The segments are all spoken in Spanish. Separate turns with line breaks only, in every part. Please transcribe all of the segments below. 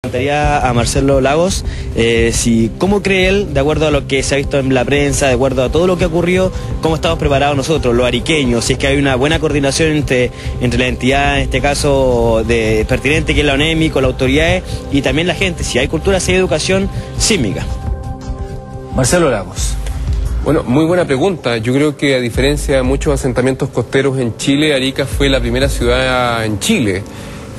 Preguntaría a Marcelo Lagos cómo cree él, de acuerdo a lo que se ha visto en la prensa, de acuerdo a todo lo que ocurrió, cómo estamos preparados nosotros, los ariqueños, si es que hay una buena coordinación entre la entidad, en este caso pertinente, que es la ONEMI, con las autoridades y también la gente, si hay cultura, si hay educación sísmica.
Marcelo Lagos.
Bueno, muy buena pregunta. Yo creo que a diferencia de muchos asentamientos costeros en Chile, Arica fue la primera ciudad en Chile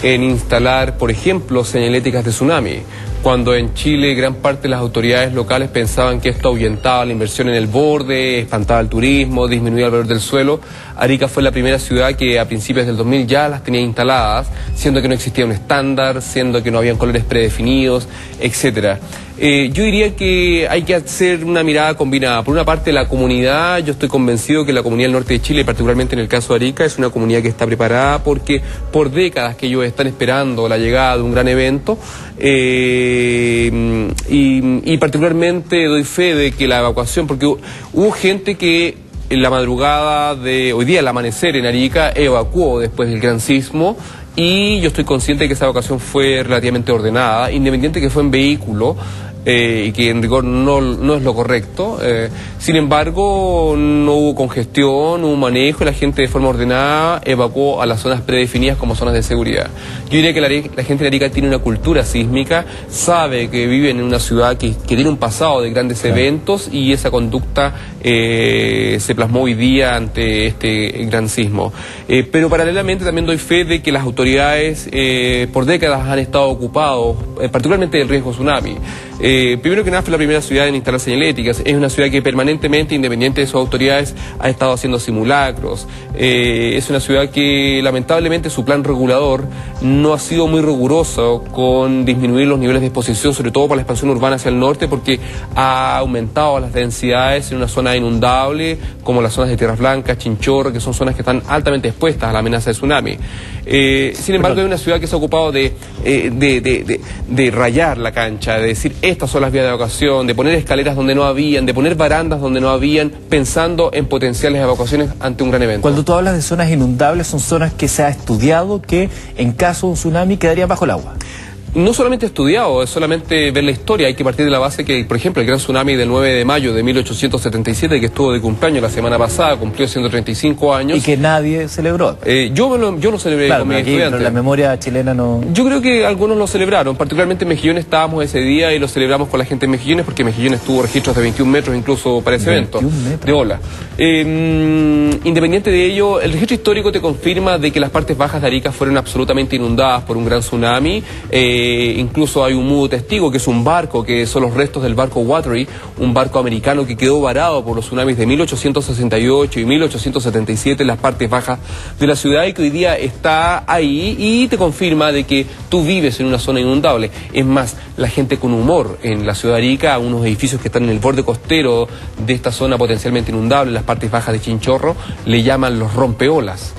en instalar, por ejemplo, señaléticas de tsunami. Cuando en Chile gran parte de las autoridades locales pensaban que esto ahuyentaba la inversión en el borde, espantaba el turismo, disminuía el valor del suelo, Arica fue la primera ciudad que a principios del 2000 ya las tenía instaladas, siendo que no existía un estándar, siendo que no habían colores predefinidos, etcétera. Yo diría que hay que hacer una mirada combinada. Por una parte, la comunidad, yo estoy convencido que la comunidad del norte de Chile, particularmente en el caso de Arica, es una comunidad que está preparada porque por décadas que ellos están esperando la llegada de un gran evento y particularmente doy fe de que la evacuación, porque hubo gente que en la madrugada de hoy día, al amanecer en Arica, evacuó después del gran sismo. Y yo estoy consciente de que esa evacuación fue relativamente ordenada, independiente que fue en vehículo y que en rigor no es lo correcto. Sin embargo, no hubo congestión, no hubo manejo y la gente de forma ordenada evacuó a las zonas predefinidas como zonas de seguridad. Yo diría que la gente de Arica tiene una cultura sísmica, sabe que vive en una ciudad que tiene un pasado de grandes eventos y esa conducta se plasmó hoy día ante este gran sismo. Pero paralelamente también doy fe de que las autoridades por décadas han estado ocupados, particularmente del riesgo tsunami. Primero que nada fue la primera ciudad en instalar señaléticas, es una ciudad que permanentemente, independiente de sus autoridades, ha estado haciendo simulacros, es una ciudad que lamentablemente su plan regulador no ha sido muy riguroso con disminuir los niveles de exposición, sobre todo para la expansión urbana hacia el norte, porque ha aumentado las densidades en una zona inundable, como las zonas de Tierras Blancas, Chinchorro, que son zonas que están altamente expuestas a la amenaza de tsunami. Sin embargo, hay una ciudad que se ha ocupado de rayar la cancha, de decir estas son las vías de evacuación, de poner escaleras donde no habían, de poner barandas donde no habían, pensando en potenciales evacuaciones ante un gran evento.
Cuando tú hablas de zonas inundables, son zonas que se ha estudiado que en caso de un tsunami quedarían bajo el agua.
No solamente estudiado, es solamente ver la historia. Hay que partir de la base que, por ejemplo, el gran tsunami del 9 de mayo de 1877, que estuvo de cumpleaños la semana pasada, cumplió 135 años.
Y que nadie celebró.
Yo lo celebré, claro, con mis estudiantes.
Pero la memoria chilena no...
Yo creo que algunos lo celebraron, particularmente en Mejillones estábamos ese día y lo celebramos con la gente en Mejillones, porque Mejillones tuvo registros de 21 metros incluso para ese evento. De ola. Independiente de ello, el registro histórico te confirma de que las partes bajas de Arica fueron absolutamente inundadas por un gran tsunami. Incluso hay un mudo testigo, que es un barco, que son los restos del barco Watery, un barco americano que quedó varado por los tsunamis de 1868 y 1877 en las partes bajas de la ciudad y que hoy día está ahí y te confirma de que tú vives en una zona inundable. Es más, la gente con humor en la ciudad de Arica, unos edificios que están en el borde costero de esta zona potencialmente inundable, en las partes bajas de Chinchorro, le llaman los rompeolas.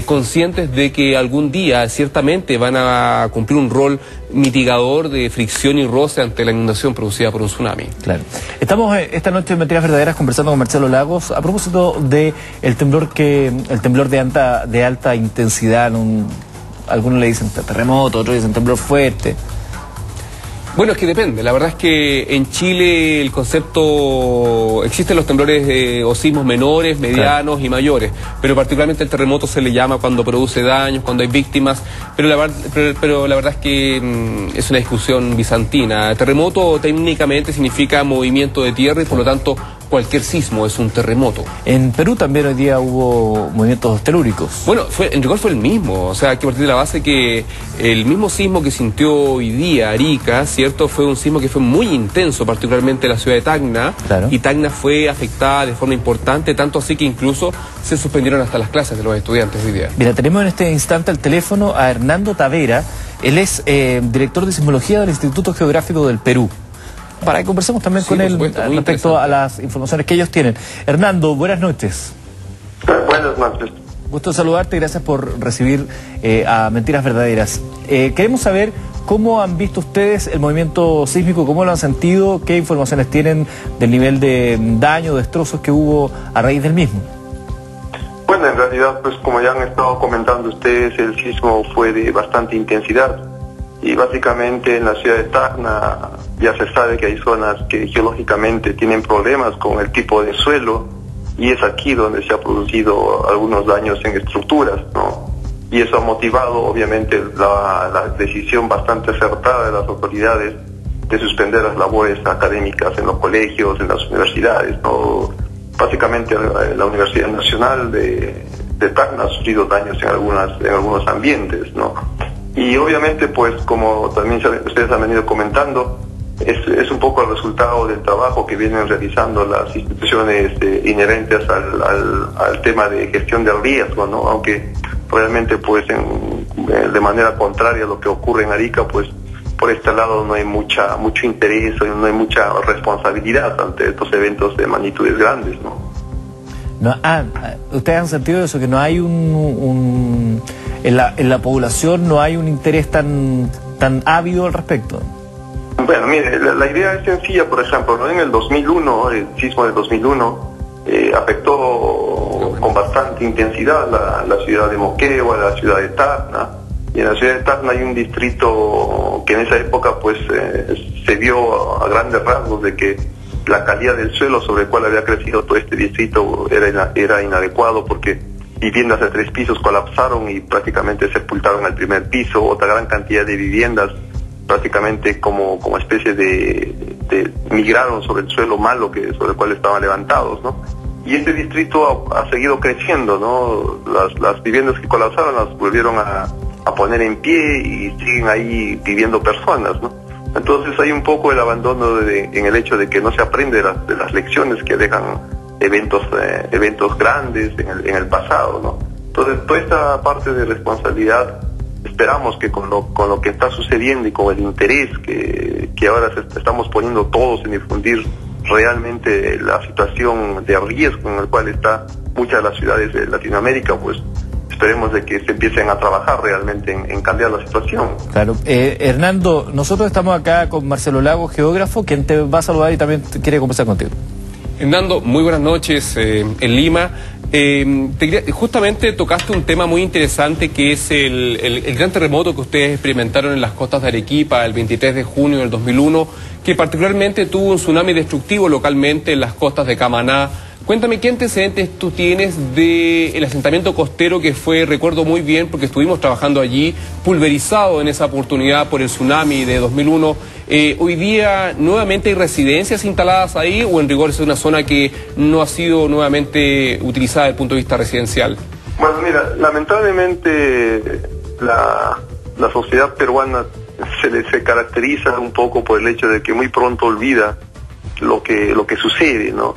Conscientes de que algún día ciertamente van a cumplir un rol mitigador de fricción y roce ante la inundación producida por un tsunami. Claro.
Estamos esta noche en Mentiras Verdaderas conversando con Marcelo Lagos a propósito de el temblor de alta intensidad. Algunos le dicen terremoto, otros dicen temblor fuerte.
Bueno, es que depende. La verdad es que en Chile el concepto... Existen los temblores o sismos menores, medianos, claro, y mayores, pero particularmente el terremoto se le llama cuando produce daños, cuando hay víctimas, pero la verdad es que es una discusión bizantina. Terremoto técnicamente significa movimiento de tierra y por lo tanto cualquier sismo es un terremoto.
En Perú también hoy día hubo movimientos telúricos.
Bueno, en rigor fue el mismo, o sea, hay que partir de la base que el mismo sismo que sintió hoy día Arica, ¿cierto? Fue un sismo que fue muy intenso, particularmente en la ciudad de Tacna, claro, y Tacna fue afectada de forma importante, tanto así que incluso se suspendieron hasta las clases de los estudiantes hoy día.
Mira, tenemos en este instante al teléfono a Hernando Tavera, él es director de sismología del Instituto Geográfico del Perú, para que conversemos también con él respecto a las informaciones que ellos tienen. Hernando, buenas noches.
Buenas noches.
Gusto saludarte y gracias por recibir a Mentiras Verdaderas. Queremos saber cómo han visto ustedes el movimiento sísmico, cómo lo han sentido, qué informaciones tienen del nivel de daño, destrozos que hubo a raíz del mismo.
Bueno, en realidad, pues como ya han estado comentando ustedes, el sismo fue de bastante intensidad. Y básicamente en la ciudad de Tacna ya se sabe que hay zonas que geológicamente tienen problemas con el tipo de suelo, y es aquí donde se ha producido algunos daños en estructuras, ¿no? Y eso ha motivado obviamente la decisión bastante acertada de las autoridades de suspender las labores académicas en los colegios, en las universidades, ¿no? Básicamente la Universidad Nacional de Tacna ha sufrido daños en algunos ambientes, ¿no? Y obviamente, pues, como también ustedes han venido comentando, es un poco el resultado del trabajo que vienen realizando las instituciones inherentes al tema de gestión del riesgo, ¿no? Aunque realmente, pues, de manera contraria a lo que ocurre en Arica, pues, por este lado no hay mucho interés, no hay mucha responsabilidad ante estos eventos de magnitudes grandes, ¿no?
¿Ustedes han sentido eso, que no hay en la población no hay un interés tan ávido al respecto?
Bueno, mire, la idea es sencilla. Por ejemplo, ¿no? En el 2001, el sismo del 2001 afectó con bastante intensidad la ciudad de Moquegua, la ciudad de Tacna. Y en la ciudad de Tacna hay un distrito que en esa época pues se vio a grandes rasgos de que la calidad del suelo sobre el cual había crecido todo este distrito era inadecuado, porque viviendas de 3 pisos colapsaron y prácticamente sepultaron el primer piso. Otra gran cantidad de viviendas prácticamente como especie de migraron sobre el suelo malo sobre el cual estaban levantados, ¿no? Y este distrito ha seguido creciendo, ¿no? Las viviendas que colapsaron las volvieron a poner en pie y siguen ahí viviendo personas, ¿no? Entonces hay un poco el abandono en el hecho de que no se aprende de las lecciones que dejan eventos grandes en el pasado, ¿no? Entonces toda esta parte de responsabilidad, esperamos que con lo que está sucediendo y con el interés que ahora estamos poniendo todos en difundir realmente la situación de riesgo en el cual está muchas de las ciudades de Latinoamérica, pues esperemos de que se empiecen a trabajar realmente en cambiar la situación.
Claro. Hernando, nosotros estamos acá con Marcelo Lagos, geógrafo, quien te va a saludar y también quiere conversar contigo.
Hernando, muy buenas noches en Lima. Justamente tocaste un tema muy interesante, que es el gran terremoto que ustedes experimentaron en las costas de Arequipa el 23 de junio del 2001, que particularmente tuvo un tsunami destructivo localmente en las costas de Camaná. Cuéntame, ¿qué antecedentes tú tienes del asentamiento costero que fue, recuerdo muy bien, porque estuvimos trabajando allí, pulverizado en esa oportunidad por el tsunami de 2001? ¿Hoy día nuevamente hay residencias instaladas ahí, o en rigor es una zona que no ha sido nuevamente utilizada desde el punto de vista residencial?
Bueno, mira, lamentablemente la sociedad peruana se caracteriza un poco por el hecho de que muy pronto olvida lo que sucede, ¿no?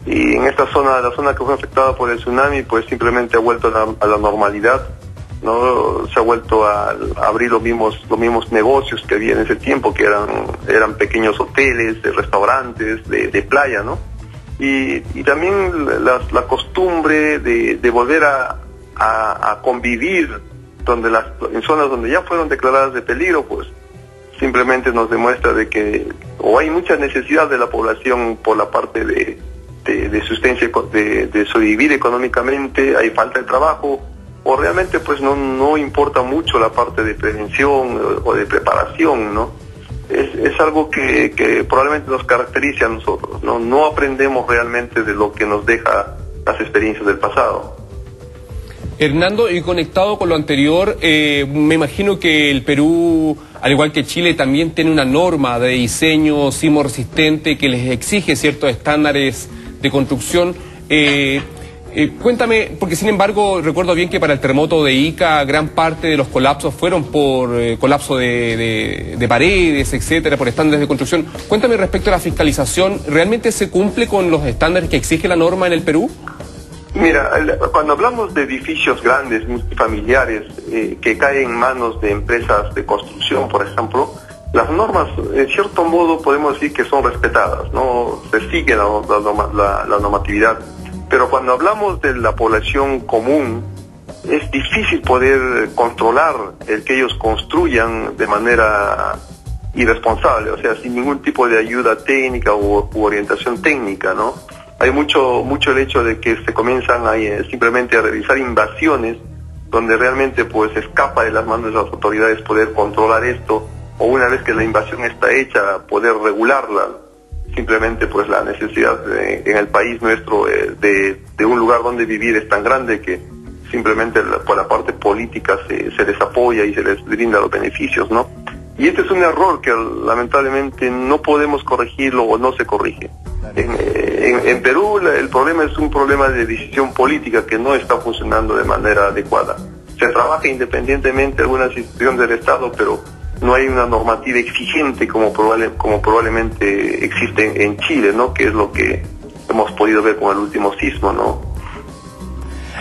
Y en esta zona, la zona que fue afectada por el tsunami, pues simplemente ha vuelto a la normalidad, ¿no? Se ha vuelto a abrir los mismos negocios que había en ese tiempo, que eran pequeños hoteles, restaurantes, de playa, ¿no? Y también la costumbre de volver a convivir en zonas donde ya fueron declaradas de peligro, pues simplemente nos demuestra de que o hay mucha necesidad de la población por la parte de sustancia, de sobrevivir económicamente, hay falta de trabajo, o realmente pues no importa mucho la parte de prevención o de preparación, ¿no? Es algo que probablemente nos caracteriza a nosotros, ¿no? No aprendemos realmente de lo que nos deja las experiencias del pasado.
Hernando, y conectado con lo anterior, me imagino que el Perú, al igual que Chile, también tiene una norma de diseño sismo resistente que les exige ciertos estándares de construcción. Cuéntame, porque sin embargo recuerdo bien que para el terremoto de Ica gran parte de los colapsos fueron por colapso de paredes, etcétera, por estándares de construcción. Cuéntame respecto a la fiscalización, ¿realmente se cumple con los estándares que exige la norma en el Perú?
Mira, cuando hablamos de edificios grandes, multifamiliares, que caen en manos de empresas de construcción, por ejemplo, las normas, en cierto modo, podemos decir que son respetadas, ¿no? Se sigue la normatividad. Pero cuando hablamos de la población común, es difícil poder controlar el que ellos construyan de manera irresponsable, o sea, sin ningún tipo de ayuda técnica u orientación técnica, ¿no? Hay mucho el hecho de que se comienzan simplemente a realizar invasiones donde realmente pues escapa de las manos de las autoridades poder controlar esto, o una vez que la invasión está hecha, poder regularla. Simplemente pues la necesidad en el país nuestro de un lugar donde vivir es tan grande que simplemente por la parte política se les apoya y se les brinda los beneficios, ¿no? Y este es un error que lamentablemente no podemos corregirlo o no se corrige. En Perú el problema es un problema de decisión política que no está funcionando de manera adecuada. Se trabaja independientemente de algunas instituciones del Estado, pero no hay una normativa exigente como probablemente existe en Chile, ¿no? Que es lo que hemos podido ver con el último sismo, ¿no?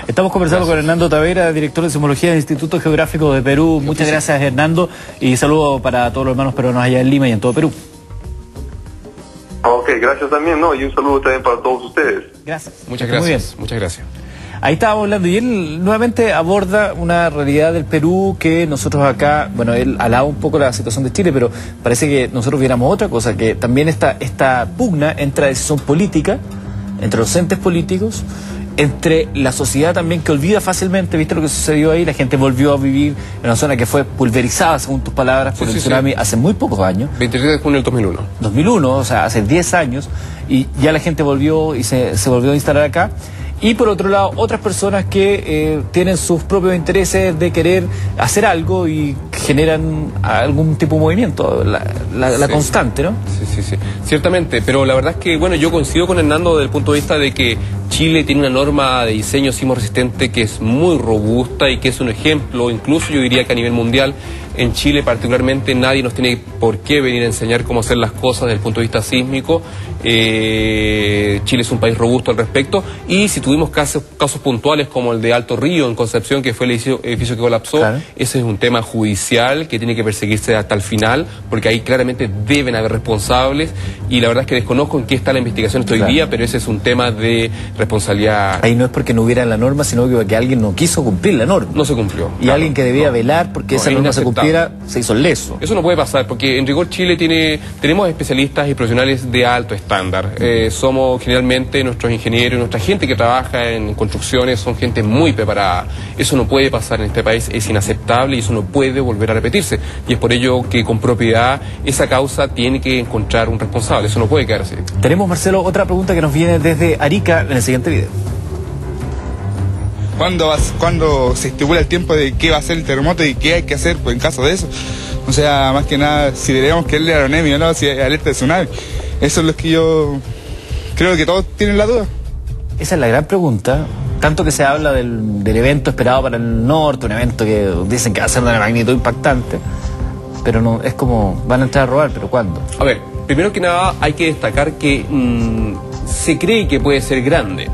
Estamos conversando con Hernando Tavera, director de Sismología del Instituto Geográfico de Perú. Muchas gracias, Hernando, y saludos para todos los hermanos peruanos allá en Lima y en todo Perú.
Ok, gracias también, ¿no? Y un saludo también para todos ustedes.
Gracias.
Muchas gracias. Muy bien. Muchas gracias.
Ahí estábamos hablando, y él nuevamente aborda una realidad del Perú que nosotros acá, bueno, él alaba un poco la situación de Chile, pero parece que nosotros viéramos otra cosa, que también esta pugna entre la decisión política, entre los entes políticos, entre la sociedad también, que olvida fácilmente. ¿Viste lo que sucedió ahí? La gente volvió a vivir en una zona que fue pulverizada, según tus palabras, por el tsunami hace muy pocos años.
23 de junio del 2001.
2001, o sea, hace 10 años, y ya la gente volvió y se volvió a instalar acá. Y por otro lado, otras personas que tienen sus propios intereses de querer hacer algo y generan algún tipo de movimiento, la constante, ¿no?
Sí. Ciertamente, pero la verdad es que, bueno, yo coincido con Hernando desde el punto de vista de que Chile tiene una norma de diseño sismo resistente que es muy robusta y que es un ejemplo, incluso yo diría que a nivel mundial. En Chile particularmente nadie nos tiene por qué venir a enseñar cómo hacer las cosas desde el punto de vista sísmico. Chile es un país robusto al respecto, y si tuvimos casos puntuales como el de Alto Río en Concepción, que fue el edificio que colapsó, claro, ese es un tema judicial que tiene que perseguirse hasta el final, porque ahí claramente deben haber responsables, y la verdad es que desconozco en qué está la investigación hoy día, pero ese es un tema de responsabilidad.
Ahí no es porque no hubiera la norma, sino que alguien no quiso cumplir la norma.
No se cumplió.
Y claro, alguien que debía velar porque esa norma se cumpliera, se hizo leso.
Eso no puede pasar, porque en rigor Chile tenemos especialistas y profesionales de alto estándar. Somos generalmente nuestros ingenieros, nuestra gente que trabaja en construcciones son gente muy preparada. Eso no puede pasar en este país, es inaceptable y eso no puede volver a repetirse. Y es por ello que con propiedad esa causa tiene que encontrar un responsable. Eso no puede quedar así.
Tenemos, Marcelo, otra pregunta que nos viene desde Arica en el siguiente video.
¿Cuándo se estipula el tiempo de qué va a ser el terremoto y qué hay que hacer en caso de eso? O sea, más que nada, si deberíamos quererle aeronemia, ¿no? Si hay alerta de tsunami. Eso es lo que yo creo que todos tienen la duda.
Esa es la gran pregunta. Tanto que se habla del evento esperado para el norte, un evento que dicen que va a ser de una magnitud impactante, pero no, es como, van a entrar a robar, pero ¿cuándo?
A ver, primero que nada hay que destacar que se cree que puede ser grande.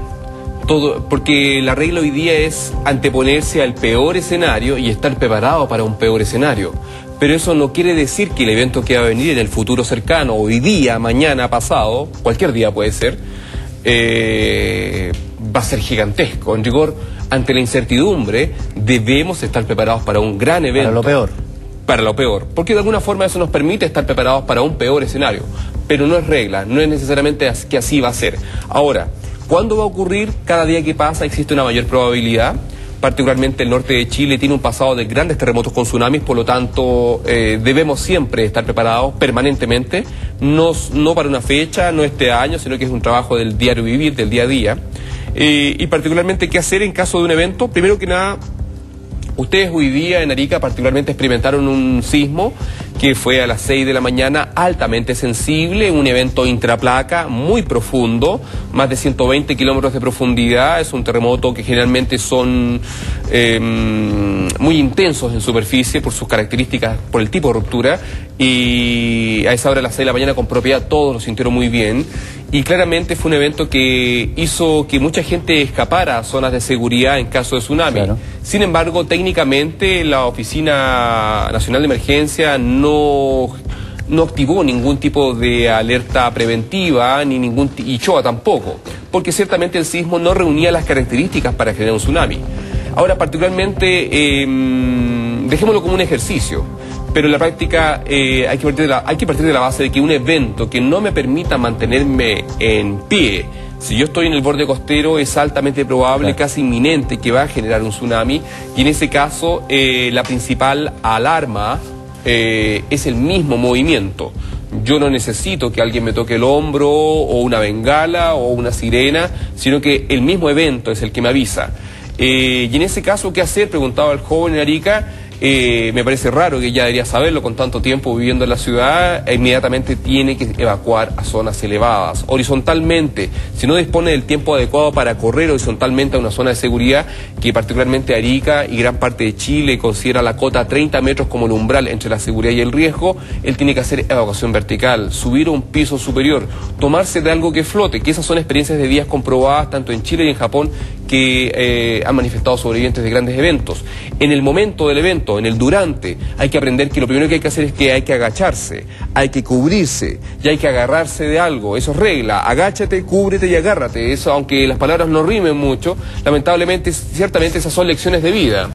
Porque la regla hoy día es anteponerse al peor escenario y estar preparado para un peor escenario. Pero eso no quiere decir que el evento que va a venir en el futuro cercano, hoy día, mañana, pasado, cualquier día puede ser, va a ser gigantesco. En rigor, ante la incertidumbre, debemos estar preparados para un gran evento.
Para lo peor.
Para lo peor. Porque de alguna forma eso nos permite estar preparados para un peor escenario. Pero no es regla, no es necesariamente que así va a ser. Ahora, ¿cuándo va a ocurrir? Cada día que pasa existe una mayor probabilidad. Particularmente el norte de Chile tiene un pasado de grandes terremotos con tsunamis, por lo tanto debemos siempre estar preparados permanentemente, no para una fecha, no este año, sino que es un trabajo del diario vivir, del día a día. Y particularmente, ¿qué hacer en caso de un evento? Primero que nada, ustedes hoy día en Arica particularmente experimentaron un sismo que fue a las 6 de la mañana, altamente sensible, un evento intraplaca muy profundo, más de 120 kilómetros de profundidad. Es un terremoto que generalmente son muy intensos en superficie por sus características, por el tipo de ruptura, y a esa hora de las 6 de la mañana con propiedad todos lo sintieron muy bien. Y claramente fue un evento que hizo que mucha gente escapara a zonas de seguridad en caso de tsunami. Claro. Sin embargo, técnicamente la Oficina Nacional de Emergencia no activó ningún tipo de alerta preventiva, y CHOA tampoco, porque ciertamente el sismo no reunía las características para generar un tsunami. Ahora, particularmente, dejémoslo como un ejercicio. Pero en la práctica hay que partir de la base de que un evento que no me permita mantenerme en pie Si yo estoy en el borde costero, es altamente probable,
Claro.
casi inminente, que va a generar un tsunami, y en ese caso la principal alarma es el mismo movimiento. Yo no necesito que alguien me toque el hombro o una bengala o una sirena, sino que el mismo evento es el que me avisa. Y en ese caso, ¿qué hacer? Preguntaba el joven en Arica. Me parece raro, que ya debería saberlo con tanto tiempo viviendo en la ciudad. Inmediatamente tiene que evacuar a zonas elevadas, horizontalmente. Si no dispone del tiempo adecuado para correr horizontalmente a una zona de seguridad, que particularmente Arica y gran parte de Chile considera la cota a 30 metros como el umbral entre la seguridad y el riesgo, él tiene que hacer evacuación vertical, subir a un piso superior, tomarse de algo que flote, que esas son experiencias de vías comprobadas tanto en Chile y en Japón, que han manifestado sobrevivientes de grandes eventos. En el momento del evento, en el durante, hay que aprender que lo primero que hay que hacer es que hay que agacharse, hay que cubrirse y hay que agarrarse de algo. Eso es regla: agáchate, cúbrete y agárrate. Eso, aunque las palabras no rimen mucho, lamentablemente, ciertamente esas son lecciones de vida.